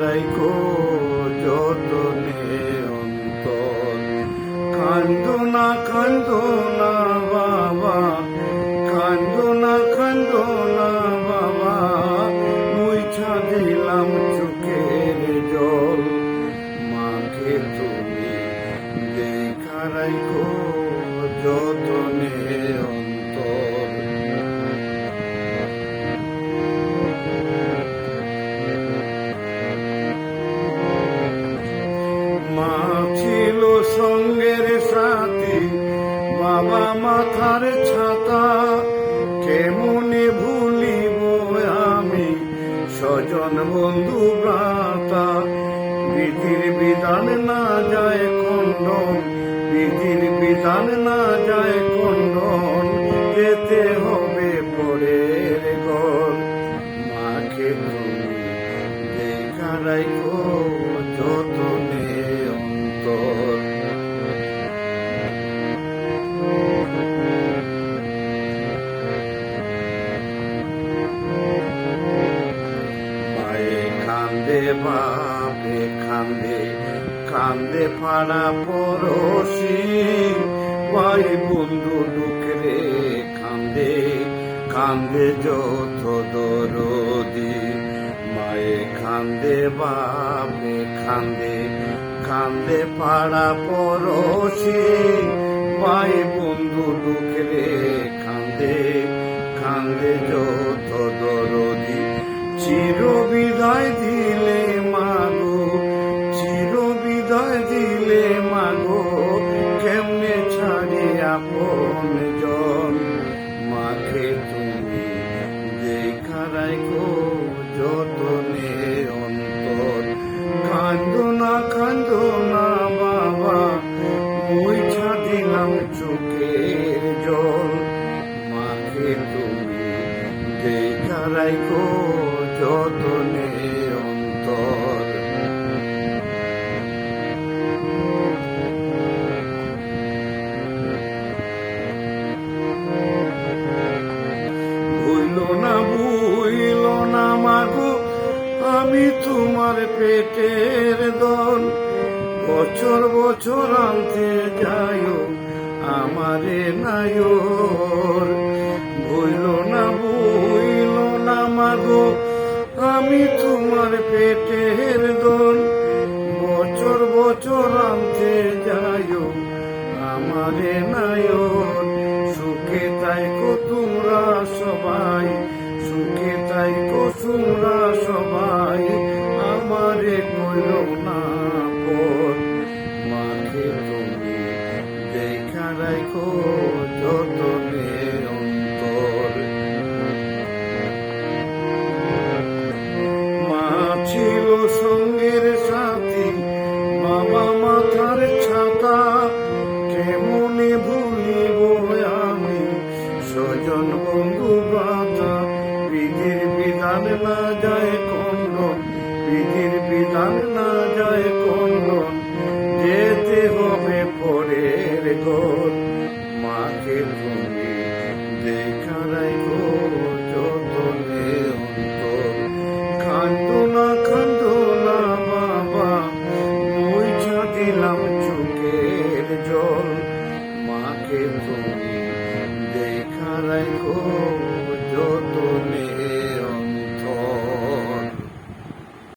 রাইখো যতনে অন্তর। কান্দো না বাবা, কান্দো না বাবা, মুইছা দিলাম চোখের জল। মাকে তুমি দেখা রাইখো যতনে অন্তর। মা ছিল সঙ্গের সাথী, বাবা মাথার ছাতা, কেমনে ভুলিব আমি স্বজন বন্ধু ভ্রাতা। বিধির বিধান না যায় খণ্ডন, বিধির বিধান না যায় খণ্ডন, যেতে হবে পরের ঘর। মাকে তুমি দেখা রাইখো যতনে অন্তর। মায়ে কান্দে বাপে কান্দে, কান্দে পাড়া পড়শি, ভাই বন্ধু দুঃখে কান্দে, কান্দে যত দরদি। মায়ে কান্দে বাপে কান্দে, কান্দে পাড়া পড়শি, ভাই বন্ধু দুঃখে কান্দে, কান্দে যত দরদি। চির বিদায় দিলে মাগো, চির বিদায় দিলে মাগো, কেমনে ছাড়ে আপন জন। মাকে তুমি দেখা রাইখো যতনে অন্তর। কান্দো না বাবা, মুইছা দিলাম চোখের জল। মাকে তুমি দেখা রাইখো যতনে অন্তর। ভুইল না মাগো, আমি তোমার পেটের দল। বছর বছর আনতে যাইও আমারে নায়র। ভুইল না মাগো, আমি তোমার পেটের দল। বছর বছর আনতে যাইও আমারে নায়র। সুখে তাইকো তোমরা সবাই, সুখে তাইকো তোমরা সবাই, আমারে কইলো না পর। মাকে তুমি দেখা রাইখো যতনে অন্তর। মা ছিল সঙ্গের সাথী, বাবা মাথার ছাতা, কেমনে ভুলিব আমি স্বজন বন্ধু ভ্রাতা। বিধির বিধান না যায় খণ্ডন, বিধির বিধান না যায় খণ্ডন, যেতে হবে পরের ঘর। মাকে তুমি দেখা রাইখো যতনে অন্তর। কান্দো না বাবা, মুইছা দিলাম চোখের জল।